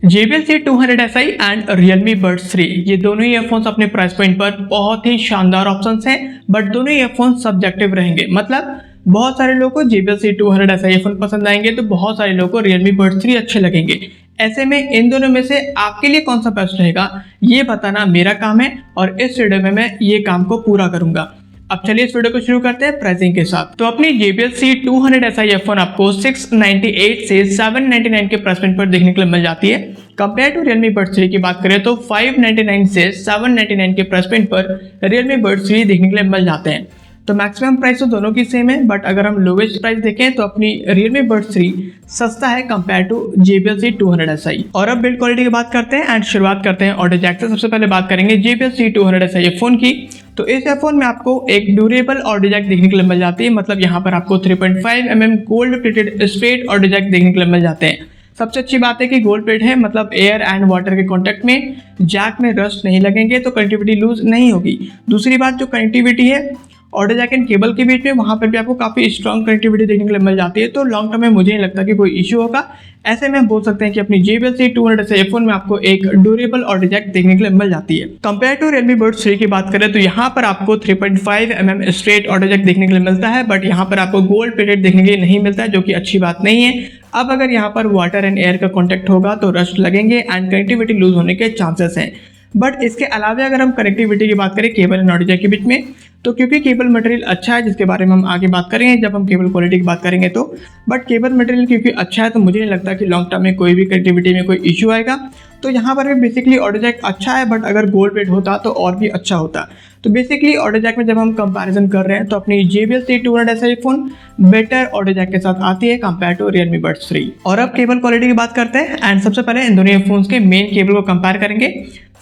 JBL C200SI and Realme Buds 3 ये दोनों ही earphones अपने प्राइस पॉइंट पर बहुत ही शानदार ऑप्शंस हैं, बट दोनों ईयरफोन्स सब्जेक्टिव रहेंगे। मतलब बहुत सारे लोगों को JBL C200SI ईयरफोन पसंद आएंगे तो बहुत सारे लोगों को Realme Buds 3 अच्छे लगेंगे। ऐसे में इन दोनों में से आपके लिए कौन सा बेस्ट रहेगा ये बताना मेरा काम है और इस वीडियो में मैं ये काम को पूरा करूंगा। अब चलिए इस वीडियो को शुरू करते हैं प्राइसिंग के साथ। तो अपनी JBL C200SI ईयरफोन आपको 698 से 799 के प्राइस पॉइंट पर देखने के लिए मिल जाती है। कंपेयर टू Realme Buds 3 की बात करें तो 599 से 799 के प्राइस पॉइंट पर Realme Buds 3 देखने के लिए मिल जाते हैं। तो मैक्सिमम प्राइस तो दोनों की सेम है, बट अगर हम लोवेस्ट प्राइस देखें तो अपनी Realme Buds 3 सस्ता है कंपेयर टू JBL C200SI। और अब बिल्ड क्वालिटी की बात करते हैं एंड शुरुआत करते हैं ऑडियो जैक से। सबसे पहले बात करेंगे JBL C200SI ईयरफोन की। तो इस ईयरफोन में आपको एक ड्यूरेबल ऑडियो जैक देखने के लिए मिल जाती है। मतलब यहाँ पर आपको 3.5 mm gold plated straight audio jack देखने के लिए मिल जाते हैं। सबसे अच्छी बात है कि गोल्ड प्लेट है, मतलब एयर एंड वाटर के कांटेक्ट में जैक में रस्ट नहीं लगेंगे तो कनेक्टिविटी लूज नहीं होगी। दूसरी बात जो कनेक्टिविटी है ऑडियो जैक एंड केबल के बीच में, वहाँ पर भी आपको काफ़ी स्ट्रॉन्ग कनेक्टिविटी देखने के लिए मिल जाती है। तो लॉन्ग टर्म में मुझे नहीं लगता कि कोई इशू होगा। ऐसे में हम बोल सकते हैं कि अपनी JBL C200SI ईयरफोन में आपको एक ड्यूरेबल ऑडियो जैक देखने के लिए मिल जाती है। कंपेयर टू Realme Buds 3 की बात करें तो यहाँ पर आपको 3.5 mm स्ट्रेट ऑडियो जैक देखने के लिए मिलता है, बट यहाँ पर आपको गोल्ड प्लेटेड देखने के लिए नहीं मिलता है, जो कि अच्छी बात नहीं है। अब अगर यहाँ पर वाटर एंड एयर का कॉन्टैक्ट होगा तो रस्ट लगेंगे एंड कनेक्टिविटी लूज होने के चांसेस हैं। बट इसके अलावा अगर हम कनेक्टिविटी की बात करें केबल एंड ऑडियो जैक के बीच में, तो क्योंकि केबल मटेरियल अच्छा है, जिसके बारे में हम आगे बात करेंगे जब हम केबल क्वालिटी की बात करेंगे तो, बट केबल मटेरियल क्योंकि अच्छा है तो मुझे नहीं लगता कि लॉन्ग टर्म में कोई भी कनेक्टिविटी में कोई इशू आएगा। तो यहाँ पर भी बेसिकली ऑडियो जैक अच्छा है, बट अगर गोल्ड प्लेट होता तो और भी अच्छा होता। तो बेसिकली ऑडियो जैक में जब हम कंपैरिजन कर रहे हैं तो अपनी JBL C200SI earphone better audio jack के साथ आती है कंपेयर टू Realme Buds 3। और अब केबल क्वालिटी की बात करते हैं एंड सबसे पहले इन दोनों ईयरफोन्स के मेन केबल को कंपेयर करेंगे।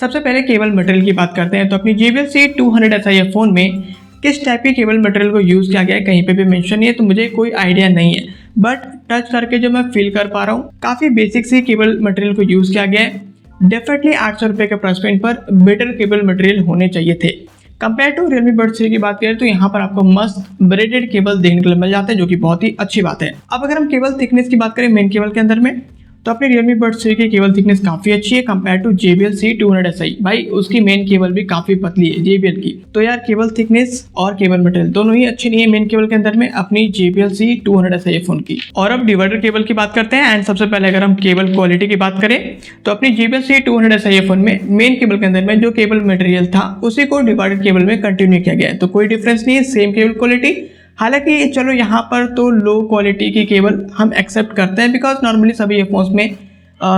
सबसे पहले केबल मटेरियल की बात करते हैं। तो अपनी JBL C200SI ईयरफोन में किस टाइप के केबल मटेरियल को यूज़ किया गया है कहीं पे भी मेंशन नहीं है, तो मुझे कोई आइडिया नहीं है। बट टच करके जो मैं फील कर पा रहा हूँ काफ़ी बेसिक सी केबल मटेरियल को यूज़ किया गया है। डेफिनेटली 800 रुपये के प्राइस पॉइंट पर बेटर केबल मटेरियल होने चाहिए थे। कंपेयर टू Realme Buds 3 की बात करें तो यहाँ पर आपको मस्त ब्रेडेड केबल देखने के लिए मिल जाते हैं, जो कि बहुत ही अच्छी बात है। अब अगर हम केबल थिकनेस की बात करें मेन केबल के अंदर में, तो अपने Realme Buds 3 की केबल थिकनेस काफ़ी अच्छी है कंपेयर टू JBL C200SI। भाई उसकी मेन केबल भी काफ़ी पतली है JBL की। तो यार केबल थिकनेस और केबल मटेरियल दोनों ही अच्छी नहीं है मेन केबल के अंदर में अपनी JBL C200SI ईयरफोन की। और अब डिवाइडर केबल की बात करते हैं एंड सबसे पहले अगर हम केबल क्वालिटी की बात करें तो अपनी JBL C200SI ईयरफोन में मेन केबल के अंदर में जो केबल मटेरियल था उसी को डिवाइडर केबल में कंटिन्यू किया गया है। तो कोई डिफरेंस नहीं है, सेम केबल क्वालिटी। हालांकि चलो यहाँ पर तो लो क्वालिटी की केबल हम एक्सेप्ट करते हैं, बिकॉज नॉर्मली सभी ईयरफोन्स में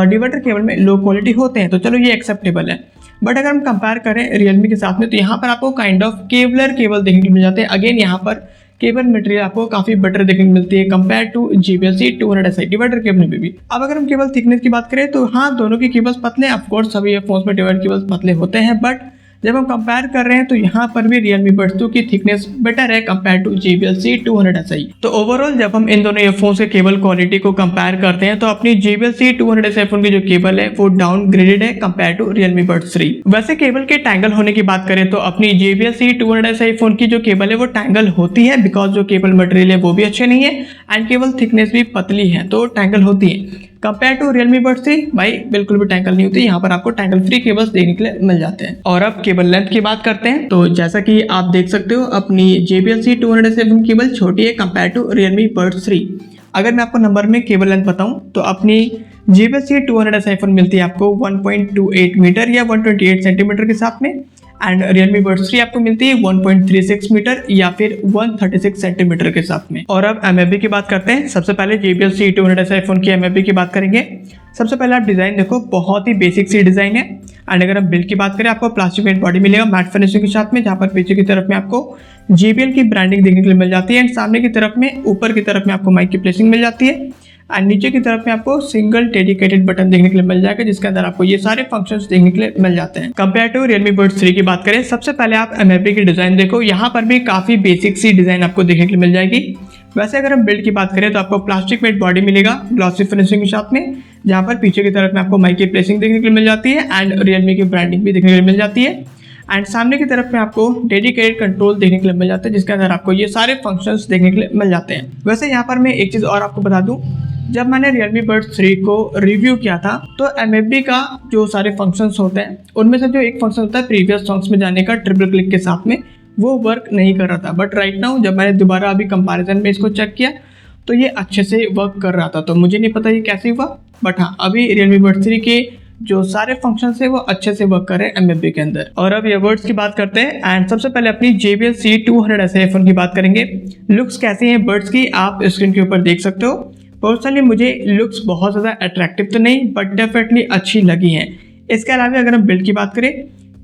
डिवाइडर केबल में लो क्वालिटी होते हैं, तो चलो ये एक्सेप्टेबल है। बट अगर हम कंपेयर करें Realme के साथ में तो यहाँ पर आपको काइंड ऑफ केबलर केबल देखने को मिल जाते हैं। अगेन यहाँ पर केबल मटेरियल आपको काफ़ी बेटर देखने को मिलती है compare to JBL C200SI divider cable में भी। अब अगर हम केबल थिकनेस की बात करें तो हाँ दोनों की केबल्स पतले हैं। ऑफकोर्स सभी ईयरफोन्स में डिवाइडर केबल्स पतले होते हैं, बट जब हम कंपेयर कर रहे हैं तो यहाँ पर भी Realme Buds 2 की थिकनेस बेटर है कंपेयर टू JBL C200SI। तो ओवरऑल जब हम इन दोनों ईयरफोन्स के केबल क्वालिटी को कंपेयर करते हैं तो अपनी JBL C200SI ईयरफोन की जो केबल है वो डाउनग्रेडेड है कंपेयर टू Realme Buds 3। वैसे केबल के टैंगल होने की बात करें तो अपनी JBL C200SI ईयरफोन की जो केबल है वो टैंगल होती है, बिकॉज जो केबल मटेरियल है वो भी अच्छे नहीं है एंड केबल थिकनेस भी पतली है, तो टैंगल होती है। कंपेयर टू Realme Buds 3 भाई बिल्कुल भी टैंगल नहीं होती। यहाँ पर आपको टैंगल फ्री केबल्स देखने के लिए मिल जाते हैं। और अब केबल लेंथ की बात करते हैं तो जैसा कि आप देख सकते हो अपनी JBL C200SI केबल छोटी है कंपेयर टू Realme Buds 3। अगर मैं आपको नंबर में केबल लेंथ बताऊं तो अपनी JBL C200SI ईयरफोन मिलती है आपको 1.28 मीटर या 128 सेंटीमीटर के साथ में, एंड Realme Buds 3 आपको मिलती है 1.36 मीटर या फिर 136 सेंटीमीटर के साथ में। और अब MFB की बात करते हैं। सबसे पहले JBL C200SI ईयरफोन की MFB की बात करेंगे। सबसे पहले आप डिज़ाइन देखो, बहुत ही बेसिक सी डिज़ाइन है। एंड अगर हम बिल्ड की बात करें आपको प्लास्टिक पेंट बॉडी मिलेगा मैट फिनिशिंग के साथ में, जहाँ पर पीछे की तरफ में आपको JBL की ब्रांडिंग देखने के लिए मिल जाती है एंड सामने की तरफ में ऊपर की तरफ में आपको माइक की प्लेसिंग मिल जाती है एंड नीचे की तरफ में आपको सिंगल डेडिकेटेड बटन देखने के लिए मिल जाएगा, जिसके अंदर आपको ये सारे फंक्शंस देखने के लिए मिल जाते हैं। कंपेयर टू Realme Buds 3 की बात करें, सबसे पहले आप MFB की डिज़ाइन देखो, यहाँ पर भी काफ़ी बेसिक सी डिज़ाइन आपको देखने के लिए मिल जाएगी। वैसे अगर हम बिल्ड की बात करें तो आपको प्लास्टिक मेड बॉडी मिलेगा ग्लॉसी फिनिशिंग के साथ में, जहाँ पर पीछे की तरफ में आपको माइक की प्लेसिंग देखने के लिए मिल जाती है एंड Realme की ब्रांडिंग भी देखने के लिए मिल जाती है एंड सामने की तरफ में आपको डेडिकेटेड कंट्रोल देखने के लिए मिल जाता है, जिसके अंदर आपको ये सारे फंक्शंस देखने के लिए मिल जाते हैं। वैसे यहाँ पर मैं एक चीज़ और आपको बता दूँ, जब मैंने Realme Buds 3 को रिव्यू किया था तो MFB का जो सारे फंक्शंस होते हैं उनमें से जो एक फंक्शन होता है प्रीवियस सॉन्ग्स में जाने का ट्रिपल क्लिक के साथ में, वो वर्क नहीं कर रहा था। बट राइट नाउ जब मैंने दोबारा अभी कंपैरिजन में इसको चेक किया तो ये अच्छे से वर्क कर रहा था। तो मुझे नहीं पता ये कैसे हुआ, बट हाँ अभी Realme Buds 3 के जो सारे फंक्शंस है वो अच्छे से वर्क कर रहे हैं MFB के अंदर। और अब ईयरबड्स की बात करते हैं एंड सबसे पहले अपनी JBL C200 ऐसे ईयरफोन की बात करेंगे। लुक्स कैसी हैं बड्स की आप स्क्रीन के ऊपर देख सकते हो। पर्सनली मुझे लुक्स बहुत ज़्यादा अट्रैक्टिव तो नहीं बट डेफिनेटली अच्छी लगी हैं। इसके अलावा अगर हम बिल्ड की बात करें,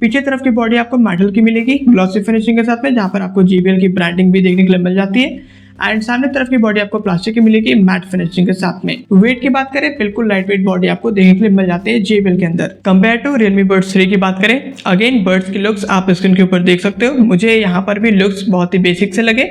पीछे तरफ की बॉडी आपको मेटल की मिलेगी ग्लॉसी फिनिशिंग के साथ में, जहाँ पर आपको JBL की ब्रांडिंग भी देखने के लिए मिल जाती है। एंड सामने तरफ की बॉडी आपको प्लास्टिक की मिलेगी मैट फिनिशिंग के साथ में। वेट की बात करें, बिल्कुल लाइट वेट बॉडी आपको देखने के लिए मिल जाती है JBL के अंदर। कंपेयर टू Realme Buds 3 की बात करें, अगेन बड्स की लुक्स आप स्क्रीन के ऊपर देख सकते हो। मुझे यहाँ पर भी लुक्स बहुत ही बेसिक से लगे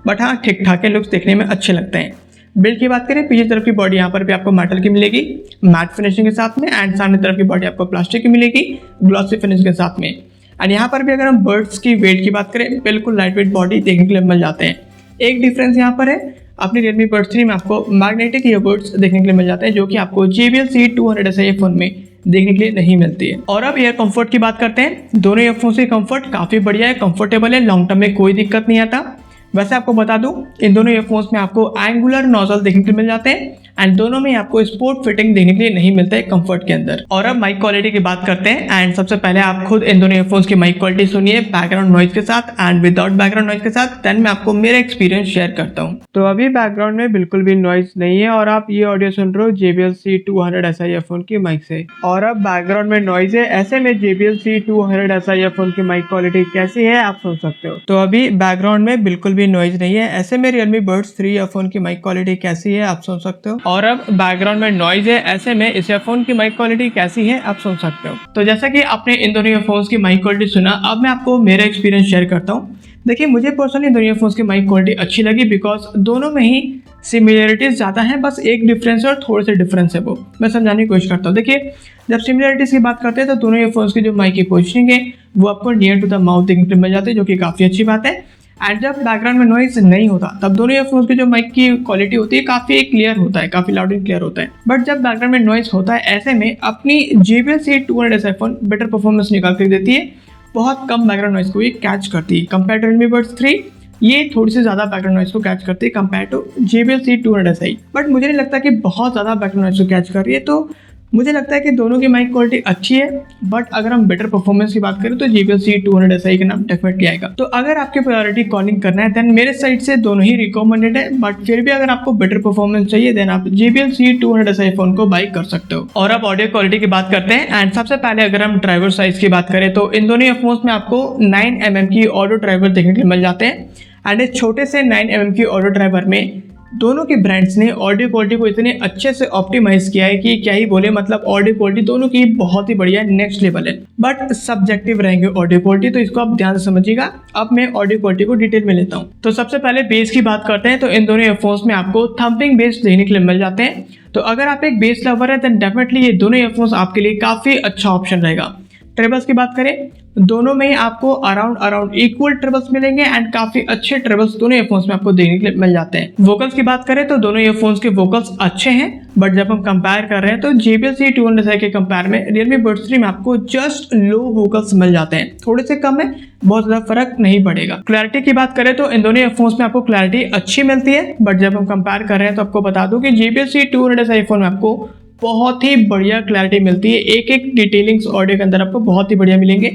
बट हाँ ठीक ठाक लुक्स देखने में अच्छे लगते हैं। बिल्ड की बात करें, पीछे तरफ की बॉडी यहाँ पर भी आपको मेटल की मिलेगी मैट फिनिशिंग के साथ में, एंड सामने तरफ की बॉडी आपको प्लास्टिक की मिलेगी ग्लॉसी फिनिश के साथ में। एंड यहाँ पर भी अगर हम बड्स की वेट की बात करें, बिल्कुल लाइट वेट बॉडी देखने के लिए मिल जाते हैं। एक डिफरेंस यहाँ पर है, अपनी Realme Buds 3 में आपको मैग्नेटिक ईयरबड्स देखने के लिए मिल जाते हैं जो कि आपको JBL C200 ऐसे ईयरफोन में देखने के लिए नहीं मिलती है। और अब ईयर कंफर्ट की बात करते हैं। दोनों ईयरफोन से कंफर्ट काफ़ी बढ़िया है, कंफर्टेबल है, लॉन्ग टर्म में कोई दिक्कत नहीं आता। वैसे आपको बता दूं इन दोनों ईयरफोन्स में आपको एंगुलर नोजल देखने के लिए मिल जाते हैं एंड दोनों में आपको स्पोर्ट फिटिंग देखने के लिए नहीं मिलता है कंफर्ट के अंदर। और अब माइक क्वालिटी की बात करते हैं एंड सबसे पहले आप खुद इन दोनों ईयरफोन्स की माइक क्वालिटी सुनिए बैकग्राउंड नॉइज के साथ एंड विदाउट बैकग्राउंड नॉइज के साथ, देन मैं आपको मेरा एक्सपीरियंस शेयर करता हूँ। तो अभी बैकग्राउंड में बिल्कुल भी नॉइज नहीं है और आप ये ऑडियो सुन रहे हो JBL C200 ऐसा ईयरफोन की माइक से। और अब बैकग्राउंड में नॉइज है, ऐसे में JBL C200 ऐसा ईयरफोन की माइक क्वालिटी कैसी है आप सुन सकते हो। तो अभी बैकग्राउंड में बिल्कुल भी नॉइज नहीं है, ऐसे में Realme Buds 3 ईयरफोन की माइक क्वालिटी कैसी है आप सुन सकते हो। और अब बैकग्राउंड में नॉइज है, ऐसे में इस ईयरफोन की माइक क्वालिटी कैसी है आप सुन सकते हो। तो जैसा कि आपने इन दोनों ईयरफोन्स की माइक क्वालिटी सुना, अब मैं आपको मेरा एक्सपीरियंस शेयर करता हूँ। देखिए मुझे पर्सनली दोनों ईयरफोन्स की माइक क्वालिटी अच्छी लगी बिकॉज दोनों में ही सिमिलरिटीज ज़्यादा हैं, बस एक डिफरेंस है और थोड़े से डिफरेंस है वो मैं समझाने की कोशिश करता हूँ। देखिए जब सिमिलरिटीज की बात करते हैं तो दोनों ईयरफोन्स की जो माइक की पोजिशनिंग है वो आपको नियर टू द माउथ देखने को मिल जाती है जो कि काफ़ी अच्छी बात है। एंड जब बैकग्राउंड में नॉइज नहीं होता तब दोनों ईयरफोन्स की जो माइक की क्वालिटी होती है काफ़ी क्लियर होता है, काफ़ी लाउड एंड क्लियर होता है। बट जब बैकग्राउंड में नॉइज होता है, ऐसे में अपनी JBL C200 ऐसा ईयरफोन बेटर परफॉर्मेंस निकाल कर देती है, बहुत कम बैकग्राउंड नॉइज को ये कैच करती है। कंपेयर टू Realme Buds 3 ये थोड़ी सी ज़्यादा बैकग्राउंड नॉइज को कैच करती है कंपेयर टू JBL C200 ऐसा ही। बट मुझे नहीं लगता कि बहुत ज़्यादा बैकग्राउंड नॉइज को कैच कर रही है, तो मुझे लगता है कि दोनों की माइक क्वालिटी अच्छी है। बट अगर हम बेटर परफॉर्मेंस की बात करें तो JBL C200 ऐसा ही का नाम डेफिनेटली आएगा। तो अगर आपकी प्रायोरिटी कॉलिंग करना है देन मेरे साइड से दोनों ही रिकमेंडेड है, बट फिर भी अगर आपको बेटर परफॉर्मेंस चाहिए देन आप JBL C200 ऐसा फोन को बाई कर सकते हो। और अब ऑडियो क्वालिटी की बात करते हैं एंड सबसे पहले अगर हम ड्राइवर साइज की बात करें तो इन दोनों ईयरफोन्स में आपको 9 mm की ऑडियो ड्राइवर देखने के लिए मिल जाते हैं। एंड इस छोटे से 9 mm की ऑडियो ड्राइवर में दोनों के ब्रांड्स ने ऑडियो क्वालिटी को इतने अच्छे से ऑप्टिमाइज किया है कि क्या ही बोले, मतलब ऑडियो क्वालिटी दोनों की बहुत ही बढ़िया नेक्स्ट लेवल है। बट सब्जेक्टिव रहेंगे ऑडियो क्वालिटी, तो इसको आप ध्यान से समझिएगा। अब मैं ऑडियो क्वालिटी को डिटेल में लेता हूँ। तो सबसे पहले बेस की बात करते हैं तो इन दोनों ईयरफोन्स में आपको थम्पिंग बेस देखने के लिए मिल जाते हैं। तो अगर आप एक बेस लवर है देन डेफिनेटली ये दोनों ईयरफोन्स आपके लिए काफ़ी अच्छा ऑप्शन रहेगा। ट्रेबल्स की बात करें, दोनों में ही आपको अराउंड इक्वल ट्रेबल्स मिलेंगे एंड काफी अच्छे ट्रेबल्स दोनों ईयरफोन्स में आपको देखने के लिए मिल जाते हैं। वोकल्स की बात करें तो दोनों ईयरफोन्स के वोकल्स अच्छे हैं, बट जब हम कंपेयर कर रहे हैं तो JBL C200 के कंपेयर में Realme Buds 3 में आपको जस्ट लो वोकल्स मिल जाते हैं, थोड़े से कम है, बहुत ज़्यादा फर्क नहीं पड़ेगा। क्लैरिटी की बात करें तो इन दोनों ईयरफोन्स में आपको क्लैरिटी अच्छी मिलती है, बट जब हम कंपेयर कर रहे हैं तो आपको बता दूं कि JBL C200 ईयरफोन में आपको बहुत ही बढ़िया क्लैरिटी मिलती है, एक एक डिटेलिंग्स ऑडियो के अंदर आपको बहुत ही बढ़िया मिलेंगे।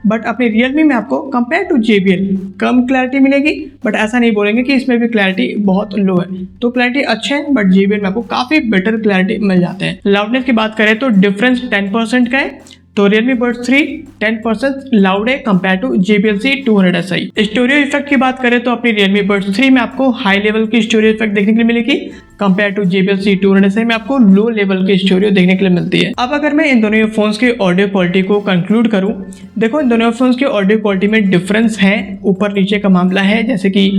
बट अपने Realme में आपको कंपेयर टू JBL कम क्लैरिटी मिलेगी, बट ऐसा नहीं बोलेंगे कि इसमें भी क्लैरिटी बहुत लो है। तो क्लैरिटी अच्छे हैं बट JBL में आपको काफ़ी बेटर क्लैरिटी मिल जाते हैं। लाउडनेस की बात करें तो डिफरेंस 10% का है, तो Realme Buds 3 10% लाउड है कंपेयर टू JBL C200 ऐसा ही। स्टोरियो इफेक्ट की बात करें तो अपनी Realme Buds 3 में आपको हाई लेवल की स्टोरियो इफेक्ट देखने के लिए मिलेगी, कंपेयर टू JBL C200 ऐसे में आपको लो लेवल की स्टोरियो देखने के लिए मिलती है। अब अगर मैं इन दोनों ईयरफोन्स की ऑडियो क्वालिटी को कंक्लूड करूं, देखो इन दोनों ईयरफोन्स की ऑडियो क्वालिटी में डिफरेंस है, ऊपर नीचे का मामला है, जैसे कि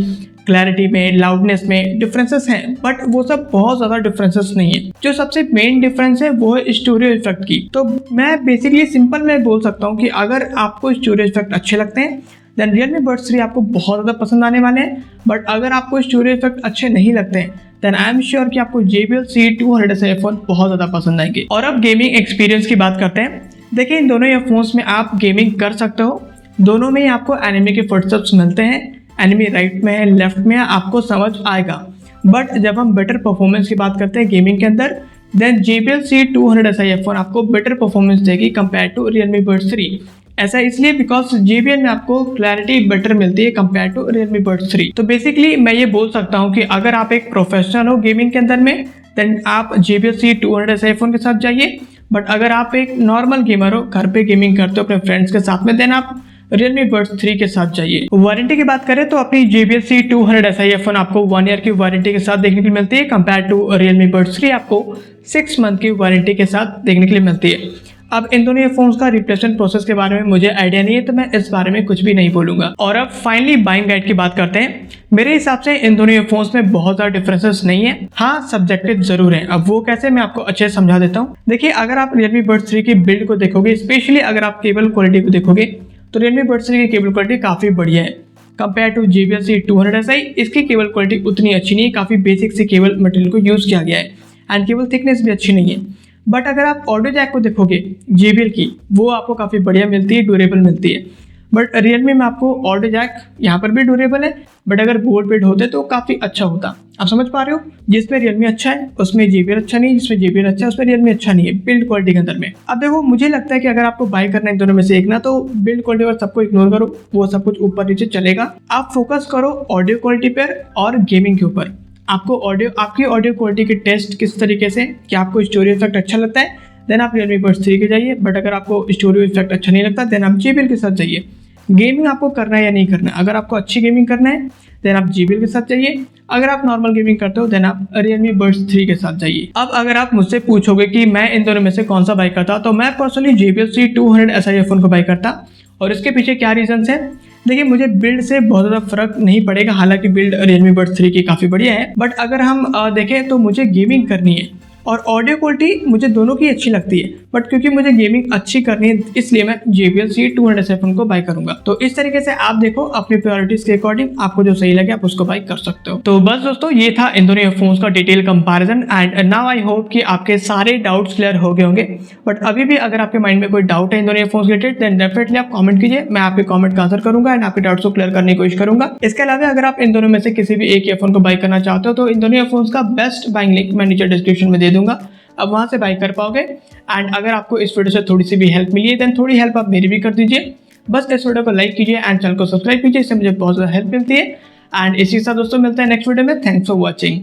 क्लैरिटी में, लाउडनेस में डिफरेंसेस हैं, बट वो सब बहुत ज़्यादा डिफरेंसेस नहीं है। जो सबसे मेन डिफरेंस है वो है स्टोरियो इफेक्ट की। तो मैं बेसिकली सिंपल में बोल सकता हूँ कि अगर आपको स्टोरियो इफेक्ट अच्छे लगते हैं देन Realme Buds 3 आपको बहुत ज़्यादा पसंद आने वाले हैं, बट अगर आपको स्टोरियो इफेक्ट अच्छे नहीं लगते हैं देन आई एम श्योर कि आपको JBL C200 ऐसे ईयरफोन बहुत ज़्यादा पसंद आएंगे। और अब गेमिंग एक्सपीरियंस की बात करते हैं। देखिए इन दोनों ईयरफोन्स में आप गेमिंग कर सकते हो, दोनों में ही आपको एनिमी के फुटस्टेप्स मिलते हैं, एनिमी राइट में है लेफ्ट में है, आपको समझ आएगा। बट जब हम बेटर परफॉर्मेंस की बात करते हैं गेमिंग के अंदर, देन JBL C200 ऐसा ईयरफोन आपको बेटर परफॉर्मेंस देगी कंपेयर टू Realme Buds 3। ऐसा इसलिए बिकॉज JBL में आपको क्लैरिटी बेटर मिलती है कंपेयर टू Realme Buds 3। तो बेसिकली मैं ये बोल सकता हूँ कि अगर आप एक प्रोफेशनल हो गेमिंग के अंदर में, देन आप JBL C200 ऐसे ईयरफोन के साथ जाइए। बट अगर आप एक नॉर्मल गेमर हो, घर पे गेमिंग करते हो अपने फ्रेंड्स के साथ में, देन आप Realme Buds 3 के साथ जाइए। वारंटी की बात करें तो अपनी JBL C200 ऐसा ईयरफोन आपको 1 ईयर की वारंटी के साथ देखने के लिए मिलती है कंपेयर टू Realme Buds 3 आपको 6 मंथ की वारंटी के साथ देखने के लिए मिलती है। अब इन दोनों ईयरफोन्स का रिप्लेसमेंट प्रोसेस के बारे में मुझे आइडिया नहीं है, तो मैं इस बारे में कुछ भी नहीं बोलूंगा। और अब फाइनली बाइंग गाइड की बात करते हैं। मेरे हिसाब से इन दोनों ईयरफोन्स में बहुत ज़्यादा डिफरेंसेस नहीं है, हाँ सब्जेक्टिव जरूर है। अब वो कैसे, मैं आपको अच्छे से समझा देता हूँ। देखिए अगर आप Realme Buds 3 की बिल्ड को देखोगे, स्पेशली अगर आप केबल क्वालिटी को देखोगे, तो Realme Buds 3 की केबल क्वालिटी काफ़ी बढ़िया है कंपेयर टू JBL C200 ऐसा ही। इसकी केबल क्वालिटी उतनी अच्छी नहीं है, काफ़ी बेसिक सी केबल मटेरियल को यूज़ किया गया है एंड केबल थिकनेस भी अच्छी नहीं है। बट अगर आप ऑडियो जैक को देखोगे JBL की, वो आपको काफ़ी बढ़िया मिलती है, ड्यूरेबल मिलती है। बट Realme में आपको ऑडियो जैक यहाँ पर भी ड्यूरेबल है, बट अगर गोल्ड प्लेट होते तो काफ़ी अच्छा होता। आप समझ पा रहे हो, जिसमें Realme अच्छा है उसमें JBL अच्छा नहीं, जिसमें JBL अच्छा है उसमें Realme अच्छा नहीं है बिल्ड क्वालिटी के अंदर में। अब देखो मुझे लगता है कि अगर आपको बाय करना है इन दोनों में से एक ना, तो बिल्ड क्वालिटी और सबको इग्नोर करो, वो सब कुछ ऊपर नीचे चलेगा। आप फोकस करो ऑडियो क्वालिटी पर और गेमिंग के ऊपर। आपको आपकी ऑडियो क्वालिटी के टेस्ट किस तरीके से, क्या आपको स्टोरी इफेक्ट अच्छा लगता है, देन आप Realme Buds 3 के जाइए। बट अगर आपको स्टोरी इफेक्ट अच्छा नहीं लगता, देन आप JBL के साथ जाइए। गेमिंग आपको करना है या नहीं करना है, अगर आपको अच्छी गेमिंग करना है देन आप JBL के साथ जाइए। अगर आप नॉर्मल गेमिंग करते हो देन आप Realme Buds 3 के साथ जाइए। अब अगर आप मुझसे पूछोगे कि मैं इन दोनों में से कौन सा बाय करता, तो मैं पर्सनली JBL C200 ऐसा ईयरफोन को बाय करता। और इसके पीछे क्या रीजंस है, देखिए मुझे बिल्ड से बहुत ज़्यादा फर्क नहीं पड़ेगा, हालांकि बिल्ड Realme Buds 3 की काफ़ी बढ़िया है। बट अगर हम देखें तो मुझे गेमिंग करनी है और ऑडियो क्वालिटी मुझे दोनों की अच्छी लगती है। बट क्योंकि मुझे गेमिंग अच्छी करनी है, इसलिए मैं JBL C200 ईयरफोन को बाय करूंगा। तो इस तरीके से आप देखो अपनी प्रायोरिटीज के अकॉर्डिंग आपको जो सही लगे आप उसको बाय कर सकते हो। तो बस दोस्तों ये था इन दोनों ईयरफोन्स का detail comparison and now I hope कि आपके सारे डाउट्स क्लियर हो गए होंगे। बट अभी भी अगर आपके माइंड में कोई डाउट है इन दोनों ईयरफोन्स रिलेटेड, देन डेफिनेटली आप कमेंट कीजिए, मैं आपके कमेंट का आंसर करूंगा एंड आपके डाउट्स को क्लियर करने की कोशिश करूंगा। इसके अलावा अगर आप इन दोनों में से किसी भी एक ईयरफोन को बाय करना चाहते हो, तो इन दोनों ईयरफोन्स का बेस्ट बाइंग लिंक मैं नीचे डिस्क्रिप्शन में दे दूंगा, अब वहां से बाय कर पाओगे। एंड अगर आपको इस वीडियो से थोड़ी सी भी हेल्प मिली है, देन थोड़ी हेल्प आप मेरी भी कर दीजिए। बस इस वीडियो को लाइक कीजिए एंड चैनल को सब्सक्राइब कीजिए, इससे मुझे बहुत ज़्यादा हेल्प मिलती है। एंड इसी के साथ दोस्तों मिलते हैं नेक्स्ट वीडियो में। Thanks for watching.